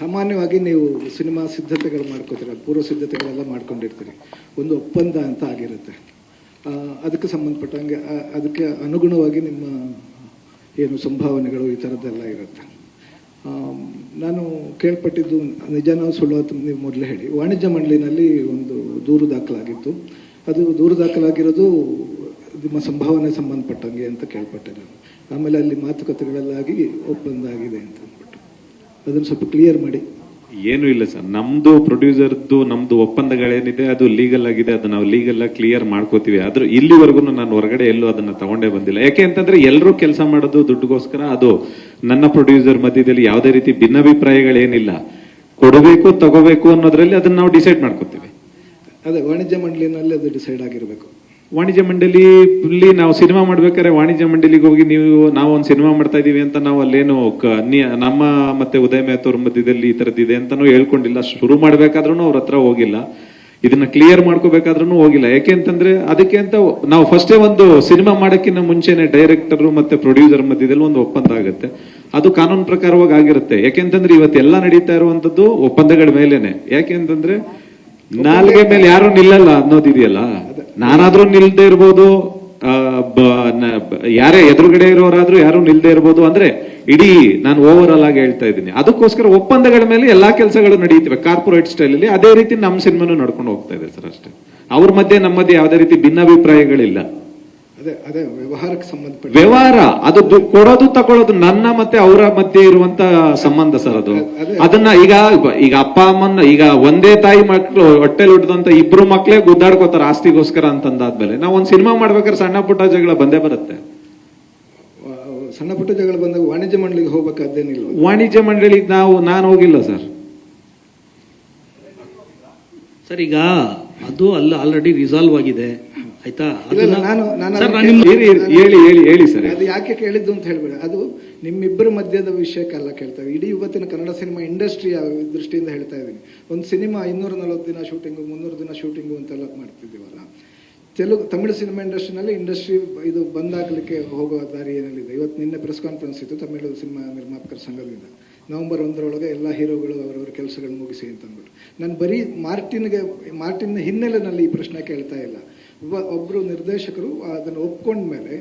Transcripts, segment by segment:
ಸಾಮಾನ್ಯವಾಗಿ ನೀವು ಸಿನಿಮಾ ಸಿದ್ಧತೆಗಳು ಮಾಡ್ಕೋತೀರ, ಪೂರ್ವ ಸಿದ್ಧತೆಗಳೆಲ್ಲ ಮಾಡ್ಕೊಂಡಿರ್ತೀರಿ, ಒಂದು ಒಪ್ಪಂದ ಅಂತ ಆಗಿರುತ್ತೆ. ಅದಕ್ಕೆ ಸಂಬಂಧಪಟ್ಟಂಗೆ ಅದಕ್ಕೆ ಅನುಗುಣವಾಗಿ ನಿಮ್ಮ ಏನು ಸಂಭಾವನೆಗಳು ಈ ಥರದ್ದೆಲ್ಲ ಇರುತ್ತೆ. ನಾನು ಕೇಳ್ಪಟ್ಟಿದ್ದು ನಿಜನೋ ಸುಳ್ಳು ಅಂತ ನೀವು ಮೊದಲೇ ಹೇಳಿ. ವಾಣಿಜ್ಯ ಮಂಡಳಿನಲ್ಲಿ ಒಂದು ದೂರು ದಾಖಲಾಗಿತ್ತು. ಅದು ದೂರು ದಾಖಲಾಗಿರೋದು ನಿಮ್ಮ ಸಂಭಾವನೆ ಸಂಬಂಧಪಟ್ಟಂಗೆ ಅಂತ ಕೇಳ್ಪಟ್ಟೆ. ಆಮೇಲೆ ಅಲ್ಲಿ ಮಾತುಕತೆಗಳೆಲ್ಲಾಗಿ ಒಪ್ಪಂದ ಆಗಿದೆ ಅಂತ ಅಂದ್ಬಿಟ್ಟು ಅದನ್ನು ಸ್ವಲ್ಪ ಕ್ಲಿಯರ್ ಮಾಡಿ. ಏನು ಇಲ್ಲ ಸರ್, ನಮ್ದು ಪ್ರೊಡ್ಯೂಸರ್ದು ನಮ್ದು ಒಪ್ಪಂದಗಳೇನಿದೆ ಅದು ಲೀಗಲ್ ಆಗಿದೆ, ಅದು ನಾವು ಲೀಗಲ್ ಆಗಿ ಕ್ಲಿಯರ್ ಮಾಡ್ಕೋತೀವಿ. ಆದ್ರೂ ಇಲ್ಲಿವರೆಗೂ ನಾನು ಹೊರಗಡೆ ಎಲ್ಲೂ ಅದನ್ನ ತಗೊಂಡೇ ಬಂದಿಲ್ಲ. ಯಾಕೆ ಅಂತಂದ್ರೆ ಎಲ್ಲರೂ ಕೆಲಸ ಮಾಡೋದು ದುಡ್ಡುಗೋಸ್ಕರ. ಅದು ನನ್ನ ಪ್ರೊಡ್ಯೂಸರ್ ಮಧ್ಯದಲ್ಲಿ ಯಾವುದೇ ರೀತಿ ಭಿನ್ನಾಭಿಪ್ರಾಯಗಳೇನಿಲ್ಲ. ಕೊಡಬೇಕು ತಗೋಬೇಕು ಅನ್ನೋದ್ರಲ್ಲಿ ಅದನ್ನ ನಾವು ಡಿಸೈಡ್ ಮಾಡ್ಕೋತೀವಿ. ಅದೇ ವಾಣಿಜ್ಯ ಮಂಡಳಿನಲ್ಲಿ ಅದು ಡಿಸೈಡ್ ಆಗಿರಬೇಕು. ವಾಣಿಜ್ಯ ಮಂಡಳಿ ನಾವು ಸಿನಿಮಾ ಮಾಡ್ಬೇಕಾದ್ರೆ ವಾಣಿಜ್ಯ ಮಂಡಳಿಗೆ ಹೋಗಿ ನಾವು ಒಂದು ಸಿನಿಮಾ ಮಾಡ್ತಾ ಇದೀವಿ ಅಂತ ನಾವು ಅಲ್ಲೇನು ನಮ್ಮ ಮತ್ತೆ ಉದಯ ಮೇಹ್ತೋರ್ ಮಧ್ಯದಲ್ಲಿ ಈ ತರದಿದೆ ಅಂತಾನು ಹೇಳ್ಕೊಂಡಿಲ್ಲ. ಶುರು ಮಾಡ್ಬೇಕಾದ್ರೂ ಅವ್ರ ಹತ್ರ ಹೋಗಿಲ್ಲ, ಇದನ್ನ ಕ್ಲಿಯರ್ ಮಾಡ್ಕೋಬೇಕಾದ್ರೂ ಹೋಗಿಲ್ಲ. ಯಾಕೆ ಅಂತಂದ್ರೆ ಅದಕ್ಕೆ ಅಂತ ನಾವು ಫಸ್ಟೇ ಒಂದು ಸಿನಿಮಾ ಮಾಡಕ್ಕಿಂತ ಮುಂಚೆನೆ ಡೈರೆಕ್ಟರ್ ಮತ್ತೆ ಪ್ರೊಡ್ಯೂಸರ್ ಮಧ್ಯದಲ್ಲಿ ಒಂದು ಒಪ್ಪಂದ ಆಗುತ್ತೆ. ಅದು ಕಾನೂನು ಪ್ರಕಾರವಾಗಿ ಆಗಿರುತ್ತೆ. ಯಾಕೆಂತಂದ್ರೆ ಇವತ್ತೆಲ್ಲ ನಡೀತಾ ಇರುವಂತದ್ದು ಒಪ್ಪಂದಗಳ ಮೇಲೇನೆ. ಯಾಕೆ ಅಂತಂದ್ರೆ ನಾಲ್ಗೆ ಮೇಲೆ ಯಾರು ನಿಲ್ಲಲ್ಲ ಅನ್ನೋದಿದೆಯಲ್ಲ. ನಾನಾದ್ರೂ ನಿಲ್ದೇ ಇರ್ಬೋದು, ಯಾರೇ ಎದುರುಗಡೆ ಇರೋರಾದ್ರೂ ಯಾರು ನಿಲ್ದೇ ಇರ್ಬೋದು. ಅಂದ್ರೆ ಇಡೀ ನಾನು ಓವರ್ ಆಲ್ ಆಗಿ ಹೇಳ್ತಾ ಇದ್ದೀನಿ. ಅದಕ್ಕೋಸ್ಕರ ಒಪ್ಪಂದಗಳ ಮೇಲೆ ಎಲ್ಲಾ ಕೆಲಸಗಳು ನಡೀತಿವೆ ಕಾರ್ಪೊರೇಟ್ ಸ್ಟೈಲ್ ಅಲ್ಲಿ. ಅದೇ ರೀತಿ ನಮ್ಮ ಸಿನಿಮಾನು ನಡ್ಕೊಂಡು ಹೋಗ್ತಾ ಇದೆ ಸರ್. ಅಷ್ಟೇ, ಅವ್ರ ಮಧ್ಯೆ ನಮ್ಮ ಮಧ್ಯೆ ಯಾವುದೇ ರೀತಿ ಭಿನ್ನಾಭಿಪ್ರಾಯಗಳಿಲ್ಲ. ಅದೇ ವ್ಯವಹಾರಕ್ಕೆ ಸಂಬಂಧಪಟ್ಟ ವ್ಯವಹಾರ. ಅದು ಕೊಡೋದು ತಗೊಳ್ಳೋದು ನನ್ನ ಮತ್ತೆ ಅವರ ಮಧ್ಯೆ ಇರುವಂತ ಸಂಬಂಧ ಸರ್. ಅದು ಅದನ್ನ ಈಗ ಅಪ್ಪ ಅಮ್ಮನ ಈಗ ಒಂದೇ ತಾಯಿ ಮಕ್ಳು ಹೊಟ್ಟೆಲ್ ಹುಟ್ಟಿದಂತ ಇಬ್ರು ಮಕ್ಳೇ ಗುದ್ದಾಡ್ಕೋತಾರ ಆಸ್ತಿಗೋಸ್ಕರ ಅಂತಂದಾದ್ಮೇಲೆ ನಾವು ಒಂದ್ ಸಿನಿಮಾ ಮಾಡ್ಬೇಕಾದ್ರೆ ಸಣ್ಣ ಪುಟ್ಟ ಜಗಳ ಬಂದೇ ಬರುತ್ತೆ. ಸಣ್ಣ ಪುಟ್ಟ ಜಗಳ ಬಂದಾಗ ವಾಣಿಜ್ಯ ಮಂಡಳಿಗೆ ಹೋಗ್ಬೇಕಾದ್ದೇನಿಲ್ಲ. ವಾಣಿಜ್ಯ ಮಂಡಳಿಗೆ ನಾನು ಹೋಗಿಲ್ಲ ಸರ್. ಸರ್ ಈಗ ಅದು ಆಲ್ರೆಡಿ ರಿಸಾಲ್ವ್ ಆಗಿದೆ, ಆಯ್ತಾ? ಹೇಳಿ ಸರ್. ಅದು ಯಾಕೆ ಕೇಳಿದ್ದು ಅಂತ ಹೇಳ್ಬೇಡ. ಅದು ನಿಮ್ಮಿಬ್ಬರ ಮಧ್ಯದ ವಿಷಯಕ್ಕೆಲ್ಲ ಕೇಳ್ತಾ ಇದ್ದೀವಿ. ಇಡೀ ಇವತ್ತಿನ ಕನ್ನಡ ಸಿನಿಮಾ ಇಂಡಸ್ಟ್ರಿಯ ದೃಷ್ಟಿಯಿಂದ ಹೇಳ್ತಾ ಇದ್ದೀನಿ. ಒಂದು ಸಿನಿಮಾ 240 ದಿನ ಶೂಟಿಂಗು, 300 ದಿನ ಶೂಟಿಂಗು ಅಂತೆಲ್ಲ ಮಾಡ್ತಿದ್ದೀವಲ್ಲ. ತಮಿಳು ಸಿನಿಮಾ ಇಂಡಸ್ಟ್ರಿನಲ್ಲಿ ಇದು ಬಂದಾಗಲಿಕ್ಕೆ ಹೋಗುವ ದಾರಿ ಏನಿದೆ. ಇವತ್ತು ನಿನ್ನೆ ಪ್ರೆಸ್ ಕಾನ್ಫರೆನ್ಸ್ ಇತ್ತು ತಮಿಳು ಸಿನಿಮಾ ನಿರ್ಮಾಪಕರ ಸಂಘದಿಂದ. ನವೆಂಬರ್ 1 ಎಲ್ಲ ಹೀರೋಗಳು ಅವರವರ ಕೆಲಸಗಳು ಮುಗಿಸಿ ಅಂತ ಅಂದ್ಬಿಟ್ಟು. ನಾನು ಬರೀ ಮಾರ್ಟಿನ್ ಹಿನ್ನೆಲೆಯಲ್ಲಿ ಈ ಪ್ರಶ್ನೆ ಕೇಳ್ತಾ ಇಲ್ಲ. ಒಬ್ಬರು ನಿರ್ದೇಶಕರು ಅದನ್ನು ಒಪ್ಕೊಂಡ್ಮೇಲೆ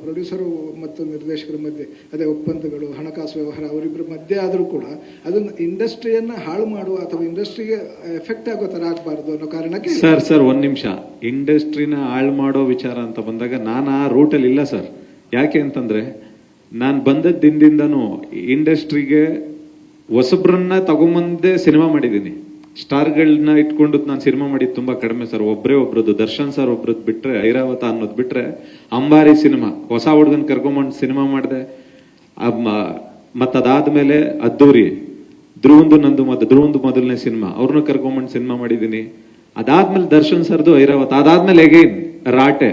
ಪ್ರೊಡ್ಯೂಸರು ಮತ್ತು ನಿರ್ದೇಶಕರ ಮಧ್ಯೆ ಅದೇ ಒಪ್ಪಂದಗಳು, ಹಣಕಾಸು ವ್ಯವಹಾರ ಅವರಿಬ್ಬರ ಮಧ್ಯೆ ಆದರೂ ಕೂಡ ಅದನ್ನು ಇಂಡಸ್ಟ್ರಿಯನ್ನ ಹಾಳು ಮಾಡುವ ಅಥವಾ ಇಂಡಸ್ಟ್ರಿಗೆ ಎಫೆಕ್ಟ್ ಆಗೋ ತರ ಆಗಬಾರ್ದು ಅನ್ನೋ ಕಾರಣಕ್ಕೆ. ಸರ್ ಒಂದ್ ನಿಮಿಷ, ಇಂಡಸ್ಟ್ರಿನ ಹಾಳು ಮಾಡೋ ವಿಚಾರ ಅಂತ ಬಂದಾಗ ನಾನು ಆ ರೂಟಲ್ಲಿ ಇಲ್ಲ ಸರ್. ಯಾಕೆ ಅಂತಂದ್ರೆ ನಾನು ಬಂದದ ದಿನದಿಂದನೂ ಇಂಡಸ್ಟ್ರಿಗೆ ಹೊಸಬ್ರನ್ನ ತಗೊಂಬಂದೇ ಸಿನಿಮಾ ಮಾಡಿದ್ದೀನಿ. ಸ್ಟಾರ್ಗಳನ್ನ ಇಟ್ಕೊಂಡು ನಾನು ಸಿನಿಮಾ ಮಾಡಿದ್ದು ತುಂಬಾ ಕಡಿಮೆ ಸರ್. ಒಬ್ರದ್ದು ದರ್ಶನ್ ಸರ್ ಒಬ್ರದ್ದು ಬಿಟ್ರೆ, ಐರಾವತ ಅನ್ನೋದು ಬಿಟ್ರೆ, ಅಂಬಾರಿ ಸಿನಿಮಾ ಹೊಸ ಹುಡುಗನ್ ಕರ್ಕೊಂಬಂದು ಸಿನಿಮಾ ಮಾಡಿದೆ. ಮತ್ತದಾದ್ಮೇಲೆ ಅದ್ದೂರಿ, ಧ್ರುವಂದು ಮೊದಲನೇ ಸಿನಿಮಾ ಅವ್ರನ್ನ ಕರ್ಕೊಂಬಂದು ಸಿನಿಮಾ ಮಾಡಿದ್ದೀನಿ. ಅದಾದ್ಮೇಲೆ ದರ್ಶನ್ ಸರ್ದು ಐರಾವತ, ಅದಾದ್ಮೇಲೆ ಅಗೈನ್ ರಾಟೆ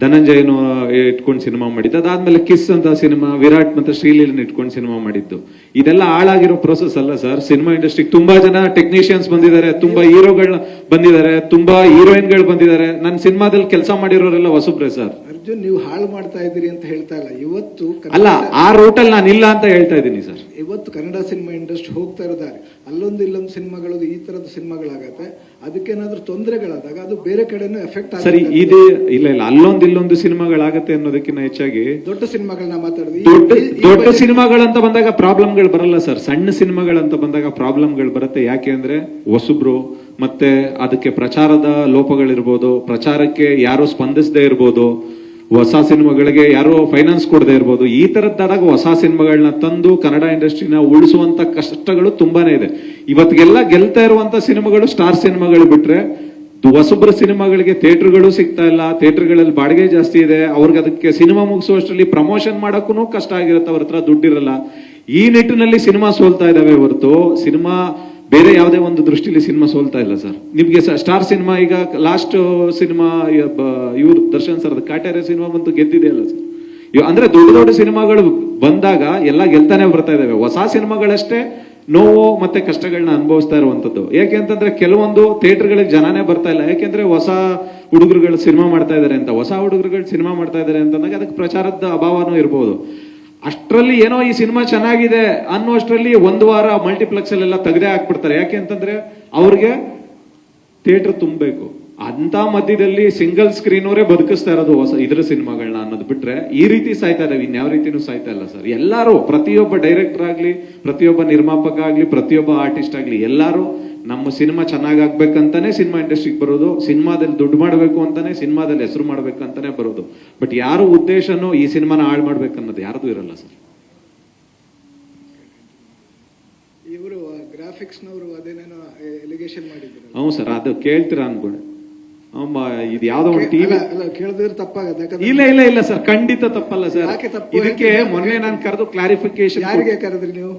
ಧನಂಜಯನು ಇಟ್ಕೊಂಡು ಸಿನಿಮಾ ಮಾಡಿದ್ದು. ಅದಾದ್ಮೇಲೆ ಕಿಸ್ ಅಂತ ಸಿನಿಮಾ ವಿರಾಟ್ ಮತ್ತೆ ಶ್ರೀಲೀಲನ್ ಇಟ್ಕೊಂಡು ಸಿನಿಮಾ ಮಾಡಿದ್ದು. ಇದೆಲ್ಲ ಹಾಳಾಗಿರೋ ಪ್ರೋಸೆಸ್ ಅಲ್ಲ ಸರ್. ಸಿನಿಮಾ ಇಂಡಸ್ಟ್ರಿಗೆ ತುಂಬಾ ಜನ ಟೆಕ್ನಿಷಿಯನ್ಸ್ ಬಂದಿದ್ದಾರೆ, ತುಂಬಾ ಹೀರೋಗಳು ಬಂದಿದ್ದಾರೆ, ತುಂಬಾ ಹೀರೋಯಿನ್ಗಳು ಬಂದಿದ್ದಾರೆ. ನನ್ನ ಸಿನಿಮಾದಲ್ಲಿ ಕೆಲಸ ಮಾಡಿರೋರೆಲ್ಲ ಹೊಸಬ್ರೆ ಸರ್. ಅರ್ಜುನ್, ನೀವು ಹಾಳು ಮಾಡ್ತಾ ಇದ್ದೀರಿ ಅಂತ ಹೇಳ್ತಾ ಇಲ್ಲ. ಇವತ್ತು ಅಲ್ಲ, ಆ ರೂಟಲ್ಲಿ ನಾನು ಇಲ್ಲ ಅಂತ ಹೇಳ್ತಾ ಇದ್ದೀನಿ ಸರ್. ಇವತ್ತು ಕನ್ನಡ ಸಿನಿಮಾ ಇಂಡಸ್ಟ್ರಿ ಹೋಗ್ತಾ ಇರೋದಾರೆ ಅಲ್ಲೊಂದು ಇಲ್ಲೊಂದು ಸಿನಿಮಾಗಳು ಈ ತರದ ಸಿನಿಮಾಗಳಾಗತ್ತೆ. ಅದಕ್ಕೇನಾದ್ರೂ ತೊಂದರೆಗಳಾದಾಗ ಅದು ಬೇರೆ ಕಡೆನೂ ಎಫೆಕ್ಟ್ ಆಗುತ್ತೆ. ಸರಿ, ಇದು ಇಲ್ಲ ಇಲ್ಲೊಂದು ಸಿನಿಮಾಗಳಾಗತ್ತೆ ಅನ್ನೋದಕ್ಕಿಂತ ಹೆಚ್ಚಾಗಿ ದೊಡ್ಡ ಸಿನಿಮಾಗಳನ್ನ ಮಾತಾಡಿದ್ವಿ. ದೊಡ್ಡ ಸಿನಿಮಾಗಳಂತ ಬಂದಾಗ ಪ್ರಾಬ್ಲಮ್ಗಳು ಬರಲ್ಲ ಸರ್. ಸಣ್ಣ ಸಿನಿಮಾಗಳಂತ ಬಂದಾಗ ಪ್ರಾಬ್ಲಮ್ಗಳು ಬರುತ್ತೆ. ಯಾಕೆ ಅಂದ್ರೆ ಹೊಸಬ್ರು ಮತ್ತೆ ಅದಕ್ಕೆ ಪ್ರಚಾರದ ಲೋಪಗಳಿರ್ಬೋದು, ಪ್ರಚಾರಕ್ಕೆ ಯಾರು ಸ್ಪಂದಿಸದೇ ಇರ್ಬೋದು, ಹೊಸ ಸಿನಿಮಾಗಳಿಗೆ ಯಾರೋ ಫೈನಾನ್ಸ್ ಕೊಡದೇ ಇರ್ಬೋದು. ಈ ತರದ್ದಾದಾಗ ಹೊಸ ಸಿನಿಮಾಗಳನ್ನ ತಂದು ಕನ್ನಡ ಇಂಡಸ್ಟ್ರಿನ ಉಳಿಸುವಂತ ಕಷ್ಟಗಳು ತುಂಬಾನೇ ಇದೆ. ಇವತ್ತಿಗೆಲ್ಲ ಗೆಲ್ತಾ ಇರುವಂತ ಸಿನಿಮಾಗಳು ಸ್ಟಾರ್ ಸಿನಿಮಾಗಳು ಬಿಟ್ರೆ ಹೊಸಬ್ರ ಸಿನಿಮಾಗಳಿಗೆ ಥಿಯೇಟರ್ಗಳು ಸಿಗ್ತಾ ಇಲ್ಲ. ಥಿಯೇಟರ್ಗಳಲ್ಲಿ ಬಾಡಿಗೆ ಜಾಸ್ತಿ ಇದೆ. ಅವ್ರಿಗೆ ಅದಕ್ಕೆ ಸಿನಿಮಾ ಮುಗಿಸುವಷ್ಟರಲ್ಲಿ ಪ್ರಮೋಷನ್ ಮಾಡಕ್ಕೂ ಕಷ್ಟ ಆಗಿರುತ್ತೆ. ಅವ್ರ ಹತ್ರ ದುಡ್ಡಿರಲ್ಲ. ಈ ನಿಟ್ಟಿನಲ್ಲಿ ಸಿನಿಮಾ ಸೋಲ್ತಾ ಇದಾವೆ ಹೊರತು ಸಿನಿಮಾ ಬೇರೆ ಯಾವುದೇ ಒಂದು ದೃಷ್ಟಿಲಿ ಸಿನಿಮಾ ಸೋಲ್ತಾ ಇಲ್ಲ ಸರ್. ನಿಮ್ಗೆ ಸ್ಟಾರ್ ಸಿನಿಮಾ ಈಗ ಲಾಸ್ಟ್ ಸಿನಿಮಾ ಇವ್ರು ದರ್ಶನ್ ಸರ್ ಕಾಟೇರೆ ಸಿನಿಮಾ ಬಂತು, ಗೆದ್ದಿದೆ ಅಲ್ಲ ಸರ್. ಅಂದ್ರೆ ದೊಡ್ಡ ಸಿನಿಮಾಗಳು ಬಂದಾಗ ಎಲ್ಲ ಗೆಲ್ತಾನೆ ಬರ್ತಾ ಇದಾವೆ. ಹೊಸ ಸಿನಿಮಾಗಳಷ್ಟೇ ನೋವು ಮತ್ತೆ ಕಷ್ಟಗಳನ್ನ ಅನುಭವಿಸ್ತಾ ಇರುವಂತದ್ದು. ಯಾಕೆ ಅಂತಂದ್ರೆ ಕೆಲವೊಂದು ಥಿಯೇಟರ್ಗಳಿಗೆ ಜನನೇ ಬರ್ತಾ ಇಲ್ಲ. ಯಾಕೆಂದ್ರೆ ಹೊಸ ಹುಡುಗರುಗಳು ಸಿನಿಮಾ ಮಾಡ್ತಾ ಇದಾರೆ ಅಂತ. ಹೊಸ ಹುಡುಗರುಗಳು ಸಿನಿಮಾ ಮಾಡ್ತಾ ಇದಾರೆ ಅಂತಂದಾಗ ಅದಕ್ಕೆ ಪ್ರಚಾರದ ಅಭಾವನೂ ಇರ್ಬೋದು. ಅಷ್ಟರಲ್ಲಿ ಏನೋ ಈ ಸಿನಿಮಾ ಚೆನ್ನಾಗಿದೆ ಅನ್ನೋಷ್ಟರಲ್ಲಿ ಒಂದು ವಾರ ಮಲ್ಟಿಪ್ಲೆಕ್ಸ್ ಅಲ್ಲೆಲ್ಲ ತೆಗೆದೇ ಹಾಕ್ಬಿಡ್ತಾರೆ. ಯಾಕೆ ಅಂತಂದ್ರೆ ಅವ್ರಿಗೆ ಥಿಯೇಟರ್ ತುಂಬಬೇಕು. ಅಂತ ಮಧ್ಯದಲ್ಲಿ ಸಿಂಗಲ್ ಸ್ಕ್ರೀನ್ ಅವರೇ ಬದುಕಿಸ್ತಾ ಇರೋದು ಹೊಸ ಇದ್ರ ಸಿನಿಮಾಗಳನ್ನ ಅನ್ನೋದು ಬಿಟ್ರೆ ಈ ರೀತಿ ಸಾಯ್ತಾ ಇದಾವೆ, ಇನ್ಯಾವ ರೀತಿನೂ ಸಾಯ್ತಾ ಇಲ್ಲ ಸರ್. ಎಲ್ಲರೂ, ಪ್ರತಿಯೊಬ್ಬ ಡೈರೆಕ್ಟರ್ ಆಗ್ಲಿ, ಪ್ರತಿಯೊಬ್ಬ ನಿರ್ಮಾಪಕ ಆಗ್ಲಿ, ಪ್ರತಿಯೊಬ್ಬ ಆರ್ಟಿಸ್ಟ್ ಆಗ್ಲಿ, ಎಲ್ಲರೂ ನಮ್ಮ ಸಿನಿಮಾ ಚೆನ್ನಾಗಾಗ್ಬೇಕಂತಾನೆ ಸಿನಿಮಾ ಇಂಡಸ್ಟ್ರಿಗೆ ಬರೋದು, ಸಿನಿಮಾದಲ್ಲಿ ದುಡ್ಡು ಮಾಡಬೇಕು ಅಂತಾನೆ, ಸಿನಿಮಾದಲ್ಲಿ ಹೆಸರು ಮಾಡ್ಬೇಕಂತಾನೆ ಬರೋದು. ಬಟ್ ಯಾರು ಉದ್ದೇಶನೂ ಈ ಸಿನಿಮಾನ ಹಾಳು ಮಾಡ್ಬೇಕನ್ನೋದು ಯಾರ್ದು ಇರಲ್ಲ ಸರ್. ಇವರು ಗ್ರಾಫಿಕ್ಸ್ನವರು ಅದೇನೇನೋ ಎಲಿಗೇಷನ್ ಮಾಡಿದ್ರು. ಹ್ಞೂ ಸರ್, ಅದು ಕೇಳ್ತೀರಾ ಅನ್ಕೊಂಡು ಇದು ಯಾವ್ದೋ ಒಂದು ಟಿವಿ ಅಲ್ಲ, ಕೇಳಿದ್ರೆ ತಪ್ಪಾಗತ್ತೆ. ಇಲ್ಲ ಸರ್, ಖಂಡಿತ ತಪ್ಪಲ್ಲ ಸರ್. ಯಾಕೆ ತಪ್ಪು? ಇದಕ್ಕೆ ಮೊನ್ನೆ ನಾನು ಕರೆದು ಕ್ಲಾರಿಫಿಕೇಶನ್. ಯಾರಿಗೆ ಕರೆದ್ರಿ ನೀವು?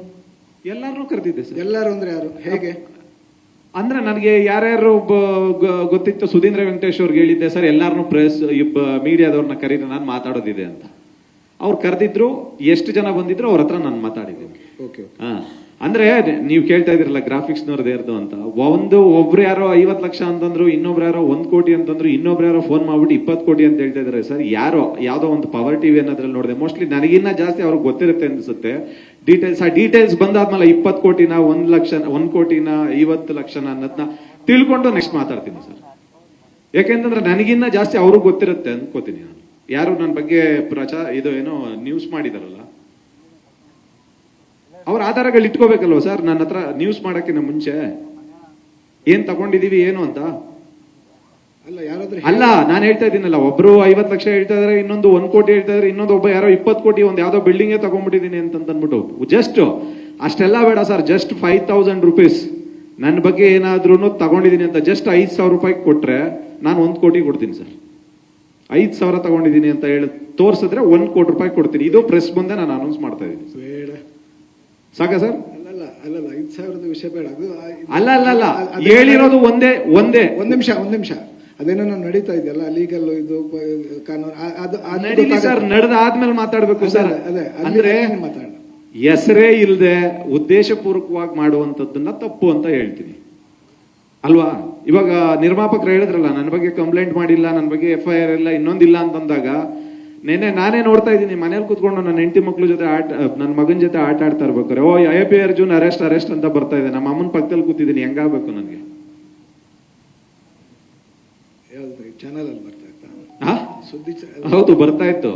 ಎಲ್ಲಾರನ್ನೂ ಕರೆದಿದ್ದೆ ಸರ್. ಎಲ್ಲರೂ ಅಂದ್ರೆ ಯಾರು, ಹೇಗೆ? ಅಂದ್ರೆ ನನಗೆ ಯಾರ್ಯಾರು ಗೊತ್ತಿತ್ತು, ಸುಧೀಂದ್ರ ವೆಂಕಟೇಶ್ ಅವ್ರಿಗೆ ಹೇಳಿದ್ದೆ ಸರ್, ಎಲ್ಲಾರನ್ನೂ ಪ್ರೆಸ್ ಮೀಡಿಯಾದವ್ರನ್ನ ಕರೀರಿ, ನಾನು ಮಾತಾಡೋದಿದೆ ಅಂತ. ಅವ್ರು ಕರೆದಿದ್ರು, ಎಷ್ಟು ಜನ ಬಂದಿದ್ರು ಅವ್ರ ಹತ್ರ ನಾನು ಮಾತಾಡಿದ್ದೀನಿ. ಓಕೆ. ಹಾ, ಅಂದ್ರೆ ನೀವು ಕೇಳ್ತಾ ಇದ್ರಲ್ಲ ಗ್ರಾಫಿಕ್ಸ್ನವ್ರದ್ದು ಅಂತ, ಒಬ್ರು ಯಾರೋ 50 ಲಕ್ಷ ಅಂತಂದ್ರು, ಇನ್ನೊಬ್ರು ಯಾರೋ 1 ಕೋಟಿ ಅಂತಂದ್ರು, ಇನ್ನೊಬ್ರು ಯಾರೋ ಫೋನ್ ಮಾಡ್ಬಿಟ್ಟು 20 ಕೋಟಿ ಅಂತ ಹೇಳ್ತಾ ಇದಾರೆ ಸರ್. ಯಾವ್ದೋ ಒಂದು ಪವರ್ ಟಿವಿ ಅನ್ನೋದ್ರಲ್ಲಿ ನೋಡಿದೆ. ಮೋಸ್ಟ್ಲಿ ನನಗಿನ್ನ ಜಾಸ್ತಿ ಅವ್ರಿಗೆ ಗೊತ್ತಿರುತ್ತೆ ಅನ್ಸುತ್ತೆ ಡೀಟೇಲ್ಸ್ ಬಂದಾದ್ಮೇಲೆ 20 ಕೋಟಿನ 1 ಲಕ್ಷ 1 ಕೋಟಿನ 50 ಲಕ್ಷನ ಅನ್ನೋದನ್ನ ತಿಳ್ಕೊಂಡು ನೆಕ್ಸ್ಟ್ ಮಾತಾಡ್ತೀನಿ ಸರ್. ಯಾಕೆಂತಂದ್ರೆ ನನಗಿನ್ನ ಜಾಸ್ತಿ ಅವ್ರಿಗೆ ಗೊತ್ತಿರುತ್ತೆ ಅನ್ಕೋತೀನಿ ನಾನು. ಯಾರು ನನ್ನ ಬಗ್ಗೆ ಇದು ಏನೋ ನ್ಯೂಸ್ ಮಾಡಿದಾರಲ್ಲ, ಅವ್ರ ಆಧಾರಗಳು ಇಟ್ಕೋಬೇಕಲ್ವ ಸರ್ ನನ್ನ ಹತ್ರ ನ್ಯೂಸ್ ಮಾಡಕ್ಕಿಂತ ಮುಂಚೆ. ಏನ್ ತಗೊಂಡಿದೀವಿ ಏನು ಅಂತ ಅಲ್ಲ, ನಾನು ಹೇಳ್ತಾ ಇದ್ದೀನಲ್ಲ, ಒಬ್ರು 50 ಲಕ್ಷ ಹೇಳ್ತಾ ಇದಾರೆ, ಇನ್ನೊಂದು 1 ಕೋಟಿ ಹೇಳ್ತಾ ಇದಾರೆ, ಇನ್ನೊಂದು ಒಬ್ಬ ಯಾರೋ 20 ಕೋಟಿ ಒಂದು ಯಾವ್ದೋ ಬಿಲ್ಡಿಂಗ್ ತಗೊಂಡ್ಬಿಟ್ಟಿದೀನಿ ಅಂತ ಅಂದ್ಬಿಟ್ಟು. ಜಸ್ಟ್ ಅಷ್ಟೆಲ್ಲ ಬೇಡ ಸರ್, ಜಸ್ಟ್ 5000 ರೂಪೀಸ್ ನನ್ನ ಬಗ್ಗೆ ಏನಾದ್ರೂ ತಗೊಂಡಿದೀನಿ ಅಂತ ಜಸ್ಟ್ 5000 ರೂಪಾಯಿ ಕೊಟ್ರೆ ನಾನು 1 ಕೋಟಿ ಕೊಡ್ತೀನಿ ಸರ್. 5000 ತಗೊಂಡಿದೀನಿ ಅಂತ ಹೇಳಿ ತೋರ್ಸಿದ್ರೆ 1 ಕೋಟಿ ರೂಪಾಯಿ ಕೊಡ್ತೀನಿ. ಇದು ಪ್ರೆಸ್ ಮುಂದೆ ನಾನು ಅನೌನ್ಸ್ ಮಾಡ್ತಾ ಇದ್ದೀನಿ. ಬೇಡ ಸಾಕ ಸರ್? ಅಲ್ಲ 5000 ವಿಷಯ ಬೇಡ. ಅಲ್ಲ ಹೇಳಿರೋದು ಒಂದೇ. ಒಂದ್ ನಿಮಿಷ ಅದೇನೋ ನಡೀತಾ ಇದೆಯಲ್ಲ ಲೀಗಲ್ ಇದು ಕಾನೂನು, ಅದು ನಡೀಲಿ ಸರ್, ನಡೆದ ಆದ್ಮೇಲೆ ಮಾತಾಡ್ಬೇಕು ಸರ್. ಅದೇ ಅಂದ್ರೆ ಮಾತಾಡ, ಹೆಸರೇ ಇಲ್ಲದೆ ಉದ್ದೇಶಪೂರ್ವಕವಾಗಿ ಮಾಡುವಂತದ್ದನ್ನ ತಪ್ಪು ಅಂತ ಹೇಳ್ತೀನಿ ಅಲ್ವಾ? ಇವಾಗ ನಿರ್ಮಾಪಕರು ಹೇಳಿದ್ರಲ್ಲ, ನನ್ನ ಬಗ್ಗೆ ಕಂಪ್ಲೇಂಟ್ ಮಾಡಿಲ್ಲ, ನನ್ನ ಬಗ್ಗೆ FIR ಇಲ್ಲ, ಇನ್ನೊಂದಿಲ್ಲ ಅಂತಂದಾಗ ನಾನೇ ನೋಡ್ತಾ ಇದ್ದೀನಿ ಮನೇಲಿ ಕೂತ್ಕೊಂಡು ನನ್ನ ಹೆಂಡತಿ ಮಕ್ಳ ಜೊತೆ ನನ್ನ ಮಗನ ಜೊತೆ ಆಟ ಆಡ್ತಾ ಇರ್ಬೇಕಾರೆ, AP ಅರ್ಜುನ್ ಅರೆಸ್ಟ್ ಅಂತ ಬರ್ತಾ ಇದೆ. ನಮ್ಮ ಅಮ್ಮನ ಪಕ್ಕದಲ್ಲಿ ಕೂತಿದ್ದೀನಿ, ಹೆಂಗಾಗಬೇಕು ನನಗೆ? ಚಾನಲ್ ಅಲ್ಲಿ ಬರ್ತಾ ಇತ್ತಾ ಸುದ್ದಿ? ಹೌದು, ಬರ್ತಾ ಇತ್ತು.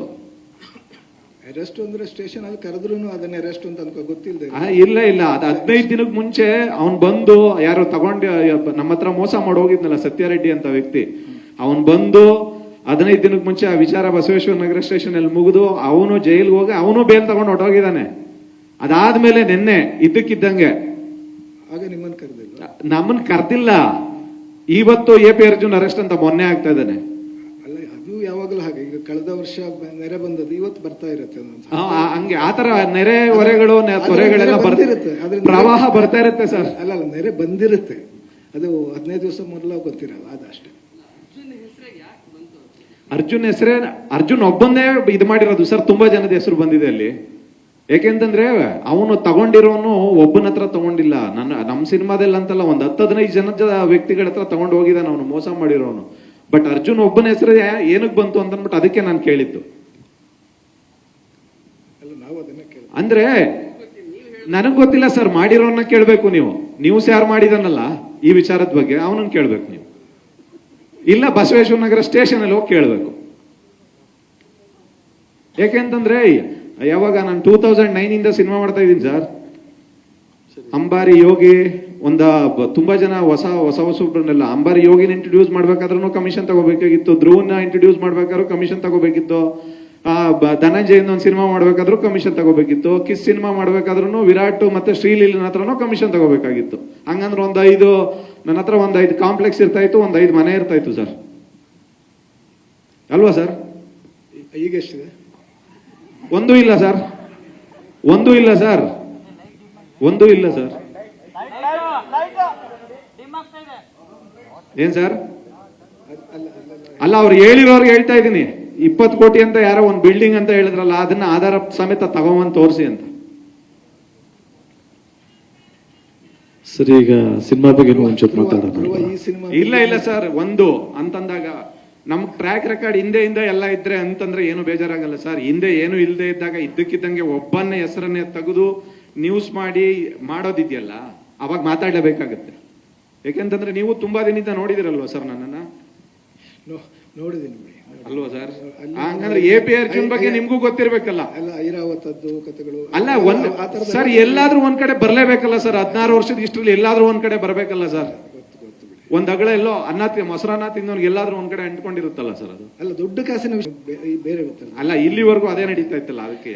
ಅರೆಸ್ಟ್ ಅಂದ್ರೆ ಸ್ಟೇಷನ್ ಅಲ್ಲಿ ಕರೆದ್ರು ಅದನ್ನ ಅರೆಸ್ಟ್ ಅಂತ ಅನ್ಕೋ, ಗೊತ್ತಿಲ್ಲದೆ. ಇಲ್ಲ ಅದು 15 ದಿನಕ್ಕೆ ಮುಂಚೆ ಅವ್ನ್ ಬಂದು, ಯಾರು ತಗೊಂಡು ನಮ್ಮ ಹತ್ರ ಮೋಸ ಮಾಡಿ ಹೋಗಿದ್ನಲ್ಲ ಸತ್ಯಾರೆಡ್ಡಿ ಅಂತ ವ್ಯಕ್ತಿ, ಅವನ್ ಬಂದು 15 ದಿನಕ್ಕೆ ಮುಂಚೆ ಆ ವಿಚಾರ ಬಸವೇಶ್ವರ ನಗರ ಸ್ಟೇಷನ್ ಅಲ್ಲಿ ಮುಗಿದು ಅವನು ಜೈಲ್ಗೆ ಹೋಗಿ ಅವನು ಬೇಲ್ ತಗೊಂಡು ಹೊಟ್ಟೋಗಿದ್ದಾನೆ. ಅದಾದ್ಮೇಲೆ ನಿನ್ನೆ ಇದ್ದಕ್ಕಿದ್ದಂಗೆ ಆಗ ನಿಮ್ಮನ್ನ ಕರೆದಿಲ್ಲ? ನಮ್ಮನ್ ಕರ್ದಿಲ್ಲ. ಇವತ್ತು AP ಅರ್ಜುನ್ ಅರೆಸ್ಟ್ ಅಂತ ಮೊನ್ನೆ ಆಗ್ತಾ ಇದ್ದಾನೆ. ಅಲ್ಲ, ಅದು ಯಾವಾಗಲೂ ಹಾಗೆ. ಈಗ ಕಳೆದ ವರ್ಷ ನೆರೆ ಬಂದದ್ದು ಇವತ್ತು ಬರ್ತಾ ಇರುತ್ತೆ. ಹಂಗೆ ಆತರ ನೆರೆ ಹೊರೆಗಳು ತೊರೆಗಳೆಲ್ಲ ಬರ್ತಿರುತ್ತೆ, ಪ್ರವಾಹ ಬರ್ತಾ ಇರುತ್ತೆ ಸರ್. ಅಲ್ಲ ನೆರೆ ಬಂದಿರುತ್ತೆ, ಅದು 15 ದಿವಸ ಮೊದಲ ಗೊತ್ತಿರಲ್ಲ, ಅದಷ್ಟೇ. ಅರ್ಜುನ್ ಒಬ್ಬನ್ನೇ ಇದು ಮಾಡಿರೋದು ಸರ್. ತುಂಬಾ ಜನದ ಹೆಸರು ಬಂದಿದೆ ಅಲ್ಲಿ. ಯಾಕೆಂತಂದ್ರೆ ಅವನು ತಗೊಂಡಿರೋನು ಒಬ್ಬನ ಹತ್ರ ತಗೊಂಡಿಲ್ಲ. ನಮ್ಮ ಸಿನಿಮಾದಲ್ಲಿ ಅಂತಲ್ಲ, ಒಂದ್ 10-15 ಜನದ ವ್ಯಕ್ತಿಗಳ ಹತ್ರ ತಗೊಂಡು ಹೋಗಿದ್ದಾನೆ ಅವನು, ಮೋಸ ಮಾಡಿರೋನು. ಬಟ್ ಅರ್ಜುನ್ ಒಬ್ಬನ ಹೆಸರು ಏನಕ್ಕೆ ಬಂತು ಅಂತಂದ್ಬಿಟ್ಟು ಅದಕ್ಕೆ ನಾನು ಕೇಳಿದ್ದು. ಅಂದ್ರೆ ನನಗ್ ಗೊತ್ತಿಲ್ಲ ಸರ್, ಮಾಡಿರೋನ್ನ ಕೇಳ್ಬೇಕು ನೀವು. ನ್ಯೂಸ್ ಯಾರು ಮಾಡಿದಾನಲ್ಲ ಈ ವಿಚಾರದ ಬಗ್ಗೆ, ಅವನನ್ನ ಕೇಳ್ಬೇಕು ನೀವು. ಇಲ್ಲ ಬಸವೇಶ್ವರ ನಗರ ಸ್ಟೇಷನ್ ಅಲ್ಲಿ ಹೋಗಿ ಕೇಳ್ಬೇಕು. ಯಾಕೆಂತಂದ್ರೆ ಯಾವಾಗ ನಾನು 2009 ಸಿನಿಮಾ ಮಾಡ್ತಾ ಇದ್ದೀನಿ ಸರ್. ಅಂಬಾರಿ ಯೋಗಿ ತುಂಬಾ ಜನ ಹೊಸಬ್ರನ್ನೆಲ್ಲ, ಅಂಬಾರಿ ಯೋಗಿನ ಇಂಟ್ರೊಡ್ಯೂಸ್ ಮಾಡ್ಬೇಕಾದ್ರೂ ಕಮಿಷನ್ ತಗೋಬೇಕಾಗಿತ್ತು, ಧ್ರುವನ್ನ ಇಂಟ್ರೊಡ್ಯೂಸ್ ಮಾಡ್ಬೇಕಾದ್ರೂ ಕಮಿಷನ್ ತಗೋಬೇಕಿತ್ತು, ಧನಂಜಯನ್ ಒಂದು ಸಿನಿಮಾ ಮಾಡ್ಬೇಕಾದ್ರೂ ಕಮಿಷನ್ ತಗೋಬೇಕಿತ್ತು, ಕಿಸ್ ಸಿನಿಮಾ ಮಾಡ್ಬೇಕಾದ್ರೂ ವಿರಾಟ್ ಮತ್ತೆ ಶ್ರೀಲೀಲನ ಹತ್ರನೂ ಕಮಿಷನ್ ತಗೋಬೇಕಾಗಿತ್ತು. ಹಂಗಂದ್ರೆ ನನ್ನ ಹತ್ರ 5 ಕಾಂಪ್ಲೆಕ್ಸ್ ಇರ್ತಾ ಇತ್ತು, 5 ಮನೆ ಇರ್ತಾ ಇತ್ತು ಸರ್, ಅಲ್ವಾ ಸರ್? ಈಗ ಎಷ್ಟಿದೆ? ಒಂದೂ ಇಲ್ಲ ಸರ್. ಏನ್ ಸರ್? ಅಲ್ಲ, ಅವ್ರು ಹೇಳಿರೋರ್ಗೆ ಹೇಳ್ತಾ ಇದ್ದೀನಿ. 20 ಕೋಟಿ ಅಂತ ಯಾರೋ ಒಂದು ಬಿಲ್ಡಿಂಗ್ ಅಂತ ಹೇಳಿದ್ರಲ್ಲ, ಅದನ್ನ ಆಧಾರ ಸಮೇತ ತಗೊಂಬಂದು ತೋರಿಸಿ ಅಂತ. ಸರಿ, ಈಗ ಸಿನಿಮಾ ಬಗ್ಗೆ ಒಂಚೂರು ಮಾತಾಡೋಣ. ಇಲ್ಲ ಸರ್, ಒಂದು ಅಂತಂದಾಗ ನಮ್ಗ್ ಟ್ರ್ಯಾಕ್ ರೆಕಾರ್ಡ್ ಹಿಂದೆ ಎಲ್ಲ ಇದ್ರೆ ಅಂತಂದ್ರೆ ಏನು ಬೇಜಾರಾಗಲ್ಲ ಸರ್. ಹಿಂದೆ ಏನು ಇಲ್ಲದೆ ಇದ್ದಾಗ ಇದ್ದಕ್ಕಿದ್ದಂಗೆ ಒಬ್ಬನ್ನೇ ಹೆಸರನ್ನೇ ತೆಗೆದು ನ್ಯೂಸ್ ಮಾಡೋದಿದೆಯಲ್ಲ, ಅವಾಗ ಮಾತಾಡಲೇಬೇಕಾಗತ್ತೆ. ಯಾಕೆಂತಂದ್ರೆ ನೀವು ತುಂಬಾ ದಿನದಿಂದ ನೋಡಿದಿರಲ್ವಾ ಸರ್ ನನ್ನನ್ನ, ನೋಡಿದ್ದೀನಿ ಬಿಡಿ. ಅಲ್ವಾ ಸರ್? ಹಂಗಂದ್ರೆ ಎ.ಪಿ. ಅರ್ಜುನ್ ಬಗ್ಗೆ ನಿಮ್ಗೂ ಗೊತ್ತಿರ್ಬೇಕಲ್ಲ. ಅಲ್ಲ, ಐರಾವತದ್ದು ಕಥೆಗಳು ಅಲ್ಲ, ಸರ್ ಎಲ್ಲಾದ್ರೂ ಒಂದ್ ಕಡೆ ಬರ್ಲೇಬೇಕಲ್ಲ ಸರ್. 16 ವರ್ಷದ ಇಷ್ಟರಲ್ಲಿ ಎಲ್ಲಾದ್ರೂ ಒಂದ್ ಕಡೆ ಬರ್ಬೇಕಲ್ಲ ಸರ್. ಒಂದ್ ಅಗಳ ಎಲ್ಲೋ ಮೊಸರನ್ನ ತಿನ್ನೋನ್ಗೆ ಎಲ್ಲಾದ್ರೂ ಒಂದ್ ಕಡೆ ಅಂಟ್ಕೊಂಡಿರುತ್ತಲ್ಲ ಸರ್ ಅದು. ಅಲ್ಲ, ದೊಡ್ಡ ಕಾಸಿನ ವಿಷಯ ಬೇರೆ ಗೊತ್ತಲ್ಲ. ಅಲ್ಲ, ಇಲ್ಲಿವರೆಗೂ ಅದೇ ನಡೀತಾ ಇತ್ತಲ್ಲ, ಅದಕ್ಕೆ